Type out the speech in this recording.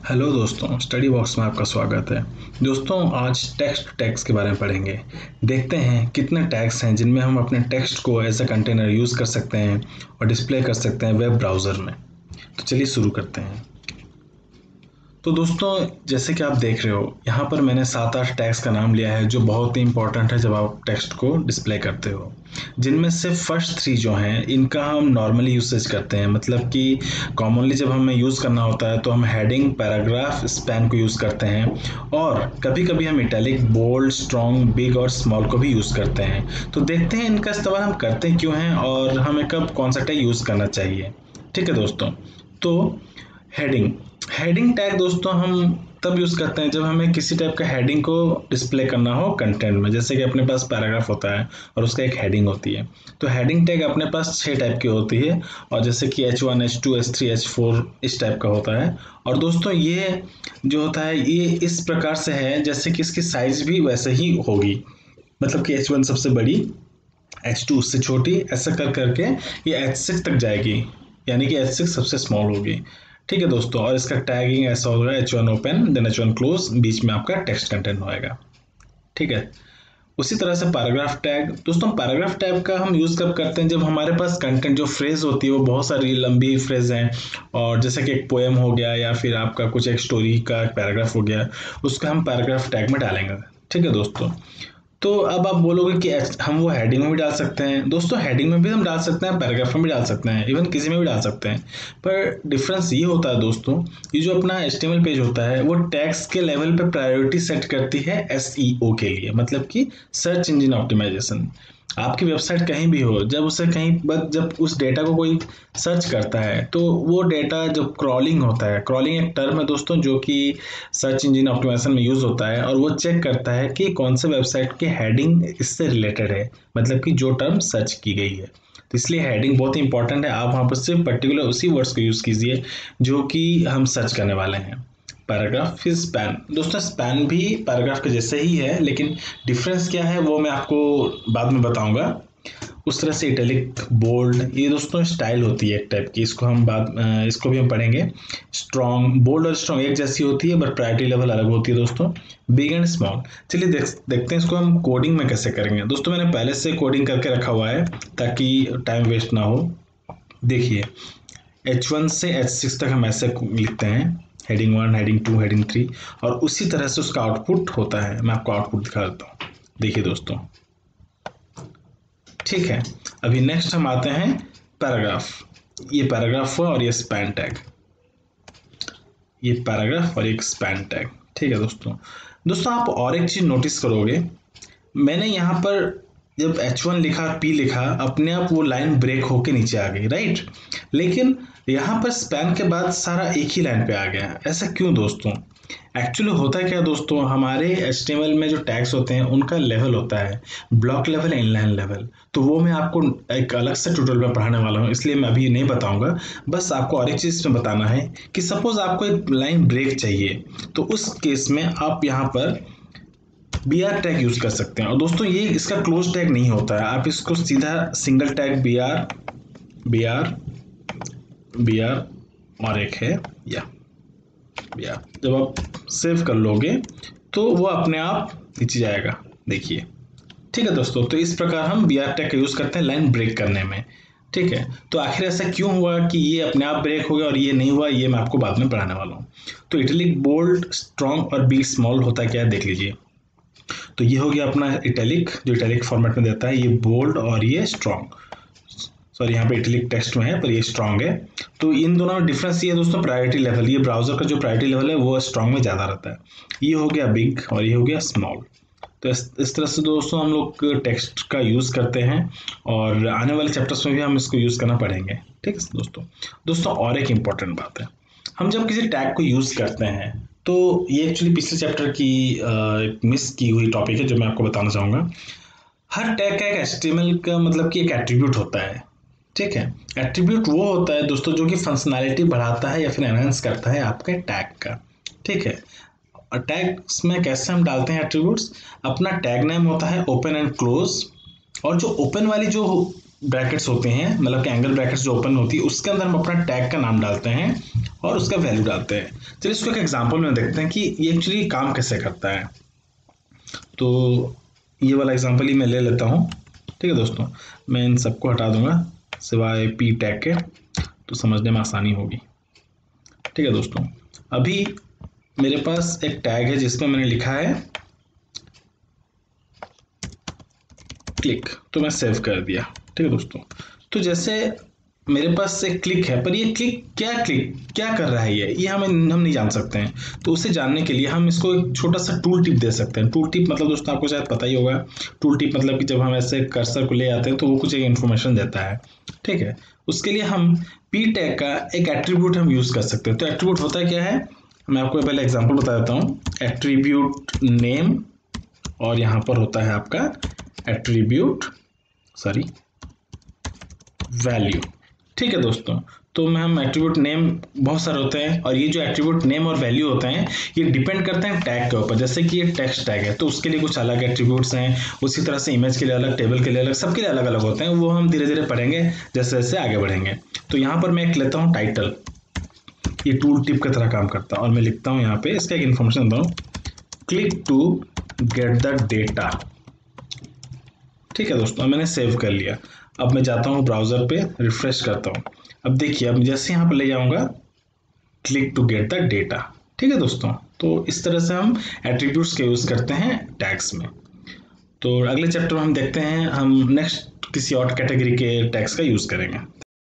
Hello दोस्तों, study box में आपका स्वागत है। दोस्तों, आज टेक्स्ट टैग्स के बारे में पढ़ेंगे। देखते हैं कितने टैग्स हैं जिनमें हम अपने टेक्स्ट को एज अ कंटेनर यूज़ कर सकते हैं और डिस्प्ले कर सकते हैं वेब ब्राउज़र में। तो चलिए शुरू करते हैं। तो दोस्तों, जैसे कि आप देख रहे हो, यहाँ पर मैंने 7-8 टैग्स का नाम लिया है जो बहुत ही इंपॉर्टेंट है जब आप टेक्स्ट को डिस्प्ले करते हो। जिनमें से फर्स्ट 3 जो हैं इनका हम नॉर्मली यूसेज करते हैं, मतलब कि कॉमनली जब हमें यूज़ करना होता है तो हम हेडिंग, पैराग्राफ, स्पैन को यूज़ करते हैं और कभी कभी हम इटैलिक, बोल्ड, स्ट्रॉन्ग, बिग और स्मॉल को भी यूज़ करते हैं। तो देखते हैं इनका इस्तेमाल हम करते क्यों हैं और हमें कब कौन सा टैग यूज़ करना चाहिए। ठीक है दोस्तों, तो हेडिंग हेडिंग टैग दोस्तों हम तब यूज़ करते हैं जब हमें किसी टाइप का हेडिंग को डिस्प्ले करना हो कंटेंट में। जैसे कि अपने पास पैराग्राफ होता है और उसका एक हेडिंग होती है, तो हेडिंग टैग अपने पास 6 टाइप की होती है और जैसे कि H1, H2, H3, H4 इस टाइप का होता है। और दोस्तों ये जो होता है ये इस प्रकार से है जैसे कि इसकी साइज भी वैसे ही होगी, मतलब कि H1 सबसे बड़ी, H2 उससे छोटी, ऐसा कर करके ये H6 तक जाएगी, यानी कि H6 सबसे स्मॉल होगी। ठीक है दोस्तों, और इसका टैगिंग ऐसा होगा H1 open then H1 close, बीच में आपका टेक्स्ट कंटेंट होएगा। ठीक है, उसी तरह से पैराग्राफ टैग दोस्तों, पैराग्राफ टैग का हम यूज़ कब करते हैं जब हमारे पास कंटेंट जो फ्रेज होती है वो बहुत सारी लंबी फ्रेज हैं, और जैसे कि एक पोएम हो गया या फिर आपका कुछ एक स्टोरी का पैराग्राफ हो गया, उसका हम पैराग्राफ टैग में डालेंगे। ठीक है दोस्तों, तो अब आप बोलोगे कि हम वो हेडिंग में भी डाल सकते हैं। दोस्तों, हेडिंग में भी हम डाल सकते हैं, पैराग्राफ में भी डाल सकते हैं, इवन किसी में भी डाल सकते हैं। पर डिफरेंस ये होता है दोस्तों, ये जो अपना HTML पेज होता है वो टैग्स के लेवल पे प्रायोरिटी सेट करती है SEO के लिए, मतलब कि सर्च इंजन ऑप्टिमाइजेशन। आपकी वेबसाइट कहीं भी हो, जब उसे कहीं बस जब उस डेटा को कोई सर्च करता है तो वो डेटा जब क्रॉलिंग होता है, क्रॉलिंग एक टर्म है दोस्तों जो कि सर्च इंजन ऑप्टिमाइजेशन में यूज होता है, और वो चेक करता है कि कौन से वेबसाइट की हेडिंग इससे रिलेटेड है, मतलब कि जो टर्म सर्च की गई है। तो इसलिए हेडिंग बहुत ही इंपॉर्टेंट है। आप वहाँ पर सिर्फ पर्टिकुलर उसी वर्ड्स को यूज़ कीजिए जो कि हम सर्च करने वाले हैं। पैराग्राफ, फिर स्पैन। दोस्तों, स्पैन भी पैराग्राफ के जैसे ही है, लेकिन डिफरेंस क्या है वो मैं आपको बाद में बताऊंगा। उस तरह से इटैलिक, बोल्ड, ये दोस्तों स्टाइल होती है एक टाइप की, इसको भी हम पढ़ेंगे। स्ट्रॉन्ग, बोल्ड और स्ट्रॉन्ग एक जैसी होती है बट प्रायोरिटी लेवल अलग होती है दोस्तों। बिग एंड स्मॉल, चलिए देखते हैं इसको हम कोडिंग में कैसे करेंगे। दोस्तों, मैंने पहले से कोडिंग करके रखा हुआ है ताकि टाइम वेस्ट ना हो। देखिए, H1 से H6 तक हम ऐसे लिखते हैं, हेडिंग 1, हेडिंग 2, हेडिंग 3, और उसी तरह से उसका आउटपुट होता है। मैं आपको आउटपुट दिखा देता हूँ, देखिए दोस्तों। ठीक है, अभी नेक्स्ट हम आते हैं पैराग्राफ। ये पैराग्राफ हुआ और ये स्पैन टैग, ये पैराग्राफ और एक स्पैन टैग। ठीक है दोस्तों, आप और एक चीज नोटिस करोगे, मैंने यहाँ पर जब H1 लिखा, P लिखा, अपने आप वो लाइन ब्रेक होके नीचे आ गई, राइट। लेकिन यहाँ पर स्पैन के बाद सारा एक ही लाइन पे आ गया, ऐसा क्यों दोस्तों? एक्चुअली होता है क्या दोस्तों, हमारे HTML में जो टैग्स होते हैं उनका लेवल होता है ब्लॉक लेवल, इनलाइन लेवल। तो वो मैं आपको एक अलग से ट्यूटोरियल में पढ़ाने वाला हूँ, इसलिए मैं अभी नहीं बताऊंगा। बस आपको और एक चीज़ में बताना है कि सपोज आपको एक लाइन ब्रेक चाहिए, तो उस केस में आप यहाँ पर BR टैग यूज कर सकते हैं। और दोस्तों, ये इसका क्लोज टैग नहीं होता है, आप इसको सीधा सिंगल टैग BR BR और एक है या BR, जब आप सेव कर लोगे तो वो अपने आप नीचे जाएगा, देखिए। ठीक है दोस्तों, तो इस प्रकार हम BR टैग का यूज करते हैं लाइन ब्रेक करने में। ठीक है, तो आखिर ऐसा क्यों हुआ कि ये अपने आप ब्रेक हो गया और ये नहीं हुआ, ये मैं आपको बाद में पढ़ाने वाला हूँ। तो इटैलिक, बोल्ड, स्ट्रॉन्ग और बी स्मॉल होता क्या है देख लीजिए। तो ये हो गया अपना इटैलिक, जो इटैलिक फॉर्मेट में देता है, ये बोल्ड और ये स्ट्रॉन्ग। सॉरी, यहाँ पे इटैलिक टेक्स्ट में है पर ये स्ट्रॉन्ग है। तो इन दोनों में डिफरेंस ये है दोस्तों, प्रायोरिटी लेवल। ये ब्राउजर का जो प्रायोरिटी लेवल है वो स्ट्रॉन्ग में ज़्यादा रहता है। ये हो गया बिग और ये हो गया स्मॉल। तो इस तरह से दोस्तों हम लोग टेक्स्ट का यूज़ करते हैं, और आने वाले चैप्टर्स में भी हम इसको यूज़ करना पड़ेंगे। ठीक है दोस्तों, और एक इम्पॉर्टेंट बात है, हम जब किसी टैग को यूज़ करते हैं तो ये एक्चुअली पिछले चैप्टर की मिस की हुई टॉपिक है जो मैं आपको बताना चाहूँगा। हर टैग का एक HTML का मतलब कि एक एट्रीब्यूट होता है। ठीक है, एट्रीब्यूट वो होता है दोस्तों जो कि फंक्शनैलिटी बढ़ाता है या फिर एनहांस करता है आपके टैग का। ठीक है, और टैग्स में कैसे हम डालते हैं एट्रीब्यूट्स, अपना टैग नेम होता है ओपन एंड क्लोज, और जो ओपन वाली जो ब्रैकेट्स होते हैं, मतलब कि एंगल ब्रैकेट्स जो ओपन होती है उसके अंदर हम अपना टैग का नाम डालते हैं और उसका वैल्यू डालते हैं। चलिए इसको एक एग्जांपल में देखते हैं कि ये एक्चुअली काम कैसे करता है। तो ये वाला एग्जांपल ही मैं ले लेता हूँ। ठीक है दोस्तों, मैं इन सबको हटा दूंगा सिवाय पी टैग के, तो समझने में आसानी होगी। ठीक है दोस्तों, अभी मेरे पास एक टैग है जिसमें मैंने लिखा है क्लिक, तो मैं सेव कर दिया। ठीक है दोस्तों, तो जैसे मेरे पास एक क्लिक है, पर ये क्लिक क्या कर रहा है, ये हम नहीं जान सकते हैं। तो उसे जानने के लिए हम इसको एक छोटा सा टूल टिप दे सकते हैं। टूल टिप मतलब दोस्तों आपको शायद पता ही होगा, टूल टिप मतलब कि जब हम ऐसे कर्सर को ले आते हैं तो वो कुछ एक इन्फॉर्मेशन देता है। ठीक है, उसके लिए हम पी टैग का एक एट्रीब्यूट हम यूज कर सकते हैं। तो एट्रीब्यूट होता क्या है, मैं आपको पहले एग्जाम्पल बता देता हूँ। एट्रीब्यूट नेम, और यहाँ पर होता है आपका एट्रीब्यूट वैल्यू। ठीक है दोस्तों, तो मैं हम एट्रीब्यूट नेम बहुत सारे होते हैं, और ये जो एट्रीब्यूट नेम और वैल्यू होते हैं ये डिपेंड करते हैं टैग के ऊपर। जैसे कि ये टेक्स्ट टैग है तो उसके लिए कुछ अलग एट्रीब्यूट्स हैं, उसी तरह से इमेज के लिए अलग, टेबल के लिए अलग, सबके लिए अलग अलग होते हैं। वो हम धीरे धीरे पढ़ेंगे जैसे जैसे आगे बढ़ेंगे। तो यहाँ पर मैं एक लेता हूँ टाइटल, ये टूल टिप की तरह काम करता है, और मैं लिखता हूँ यहाँ पे इसका एक इन्फॉर्मेशन देता हूँ, click to get the data. ठीक है दोस्तों, मैंने सेव कर लिया। अब मैं जाता हूँ ब्राउजर पे, रिफ्रेश करता हूँ। अब देखिए, अब जैसे यहाँ पर ले जाऊंगा click to get the data. ठीक है दोस्तों, तो इस तरह से हम एट्रीब्यूट्स के यूज करते हैं टैग्स में। तो अगले चैप्टर में हम देखते हैं हम नेक्स्ट किसी और कैटेगरी के टैग्स का यूज करेंगे।